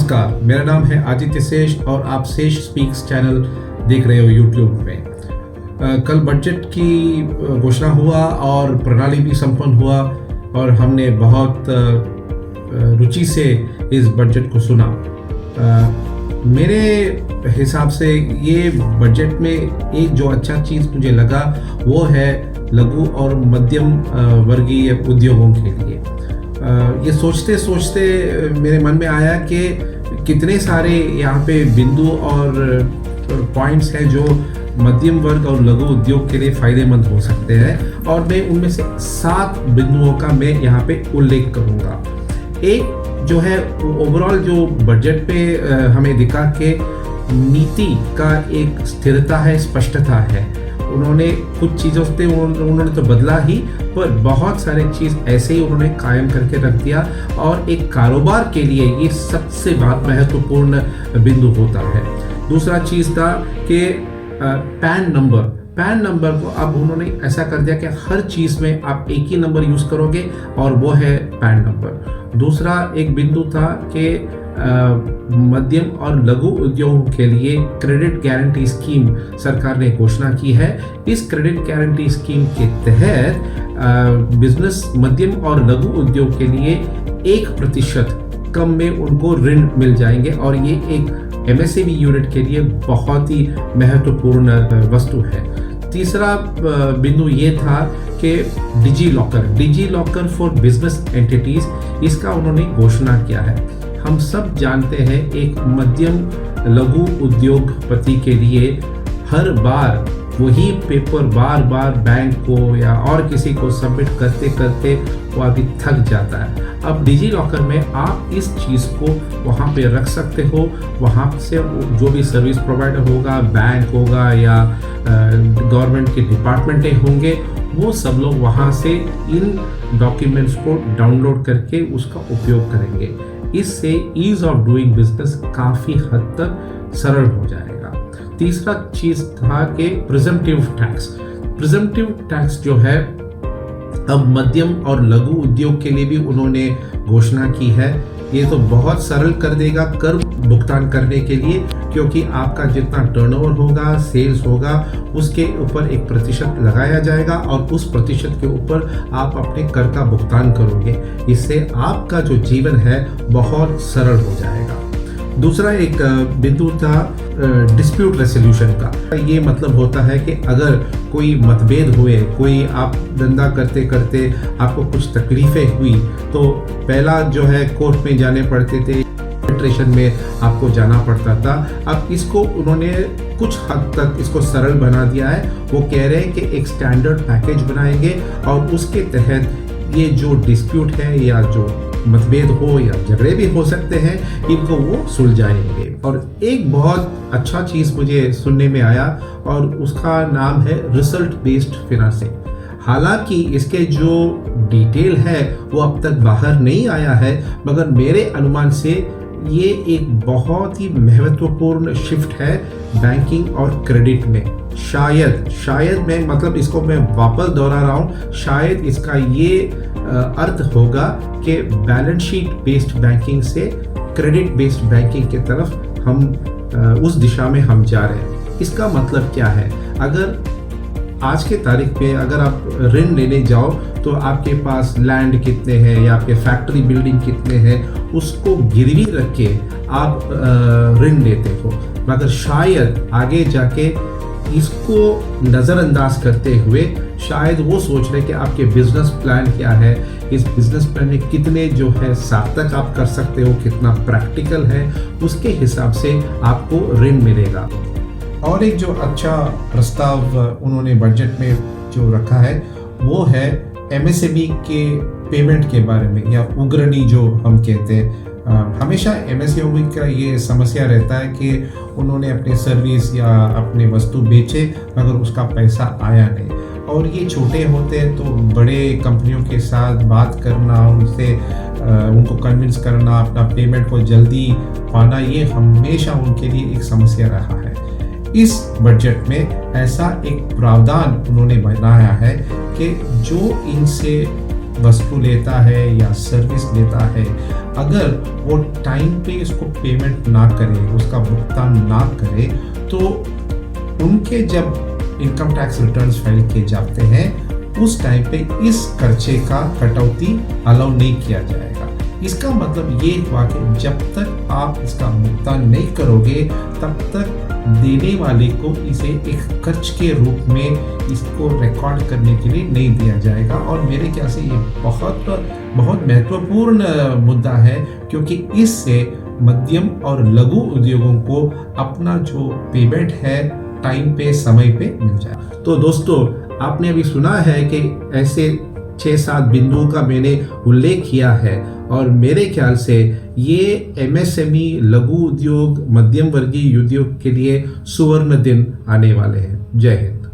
नमस्कार, मेरा नाम है आदित्य शेष और आप शेष स्पीक्स चैनल देख रहे हो यूट्यूब में। कल बजट की घोषणा हुआ और प्रणाली भी संपन्न हुआ और हमने बहुत रुचि से इस बजट को सुना। मेरे हिसाब से ये बजट में एक जो अच्छा चीज़ मुझे लगा वो है लघु और मध्यम वर्गीय उद्योगों के लिए। ये सोचते सोचते मेरे मन में आया कि कितने सारे यहाँ पे बिंदु और पॉइंट्स हैं जो मध्यम वर्ग और लघु उद्योग के लिए फ़ायदेमंद हो सकते हैं, और मैं उनमें से 7 बिंदुओं का मैं यहाँ पे उल्लेख करूँगा। एक जो है ओवरऑल जो बजट पे हमें दिखा कि नीति का एक स्थिरता है, स्पष्टता है। उन्होंने कुछ चीज़ों से उन्होंने तो बदला ही, पर बहुत सारे चीज़ ऐसे ही उन्होंने कायम करके रख दिया, और एक कारोबार के लिए ये सबसे महत्वपूर्ण बिंदु होता है। दूसरा चीज़ था कि पैन नंबर को अब उन्होंने ऐसा कर दिया कि हर चीज़ में आप एक ही नंबर यूज़ करोगे और वो है पैन नंबर। दूसरा एक बिंदु था कि मध्यम और लघु उद्योगों के लिए क्रेडिट गारंटी स्कीम सरकार ने घोषणा की है। इस क्रेडिट गारंटी स्कीम के तहत बिजनेस मध्यम और लघु उद्योग के लिए 1% कम में उनको ऋण मिल जाएंगे, और ये एक एमएसएमई यूनिट के लिए बहुत ही महत्वपूर्ण वस्तु है। तीसरा बिंदु ये था कि digi locker for business entities, इसका उन्होंने घोषणा किया है। हम सब जानते हैं एक मध्यम लघु उद्योगपति के लिए हर बार वही पेपर बार बैंक को या और किसी को सबमिट करते करते वो अभी थक जाता है। अब डिजी लॉकर में आप इस चीज़ को वहाँ पे रख सकते हो। वहाँ से जो भी सर्विस प्रोवाइडर होगा, बैंक होगा या गवर्नमेंट के डिपार्टमेंटें होंगे, वो सब लोग वहाँ से इन डॉक्यूमेंट्स को डाउनलोड करके उसका उपयोग करेंगे। इससे ईज ऑफ डूइंग बिजनेस काफ़ी हद तक सरल हो जाएगा। तीसरा चीज़ था कि प्रिजम्पटिव टैक्स जो है अब मध्यम और लघु उद्योग के लिए भी उन्होंने घोषणा की है। ये तो बहुत सरल कर देगा कर भुगतान करने के लिए, क्योंकि आपका जितना टर्नओवर होगा, सेल्स होगा, उसके ऊपर 1% लगाया जाएगा और उस प्रतिशत के ऊपर आप अपने कर का भुगतान करोगे। इससे आपका जो जीवन है बहुत सरल हो जाएगा। दूसरा एक बिंदु था डिस्प्यूट रेसोल्यूशन का। ये मतलब होता है कि अगर कोई मतभेद हुए, कोई आप धंधा करते करते आपको कुछ तकलीफें हुई, तो पहला जो है कोर्ट में जाने पड़ते थे, आर्बिट्रेशन में आपको जाना पड़ता था। अब इसको उन्होंने कुछ हद तक इसको सरल बना दिया है। वो कह रहे हैं कि एक स्टैंडर्ड पैकेज बनाएंगे और उसके तहत ये जो डिस्प्यूट है या जो मतभेद हो या झगड़े भी हो सकते हैं, इनको वो सुलझाएंगे। और एक बहुत अच्छा चीज़ मुझे सुनने में आया और उसका नाम है रिजल्ट बेस्ड फाइनेंसिंग। हालांकि इसके जो डिटेल है वो अब तक बाहर नहीं आया है, मगर मेरे अनुमान से ये एक बहुत ही महत्वपूर्ण शिफ्ट है बैंकिंग और क्रेडिट में। शायद मैं मतलब इसको मैं वापस दोहरा रहा हूँ, शायद इसका ये अर्थ होगा कि बैलेंस शीट बेस्ड बैंकिंग से क्रेडिट बेस्ड बैंकिंग की तरफ हम उस दिशा में हम जा रहे हैं। इसका मतलब क्या है? अगर आज के तारीख पे अगर आप ऋण लेने जाओ तो आपके पास लैंड कितने हैं या आपके फैक्ट्री बिल्डिंग कितने हैं, उसको गिरवी रख के आप ऋण लेते हो। मगर शायद आगे जाके इसको नज़रअंदाज करते हुए शायद वो सोच रहे कि आपके बिजनेस प्लान क्या है, इस बिजनेस प्लान में कितने जो है सार्थक आप कर सकते हो, कितना प्रैक्टिकल है, उसके हिसाब से आपको ऋण मिलेगा। और एक जो अच्छा प्रस्ताव उन्होंने बजट में जो रखा है वो है एमएसएमई के पेमेंट के बारे में, या उग्रणी जो हम कहते हैं। हमेशा एमएसएमई का ये समस्या रहता है कि उन्होंने अपने सर्विस या अपने वस्तु बेचे मगर उसका पैसा आया नहीं, और ये छोटे होते हैं तो बड़े कंपनियों के साथ बात करना, उनसे उनको कन्विंस करना, अपना पेमेंट को जल्दी पाना, ये हमेशा उनके लिए एक समस्या रहा है। इस बजट में ऐसा एक प्रावधान उन्होंने बनाया है कि जो इनसे वस्तु लेता है या सर्विस लेता है, अगर वो टाइम पे इसको पेमेंट ना करे, उसका भुगतान ना करे, तो उनके जब इनकम टैक्स रिटर्न्स फाइल किए जाते हैं उस टाइम पे इस खर्चे का कटौती अलाउ नहीं किया जाएगा। इसका मतलब ये हुआ कि जब तक आप इसका भुगतान नहीं करोगे तब तक देने वाले को इसे एक खर्च के रूप में इसको रिकॉर्ड करने के लिए नहीं दिया जाएगा। और मेरे ख्याल से ये बहुत महत्वपूर्ण मुद्दा है, क्योंकि इससे मध्यम और लघु उद्योगों को अपना जो पेमेंट है टाइम पे समय पे मिल जाए। तो दोस्तों, आपने अभी सुना है कि ऐसे 6-7 बिंदुओं का मैंने उल्लेख किया है, और मेरे ख्याल से ये एमएसएमई, लघु उद्योग, मध्यम वर्गीय उद्योग के लिए सुवर्ण दिन आने वाले हैं। जय हिंद।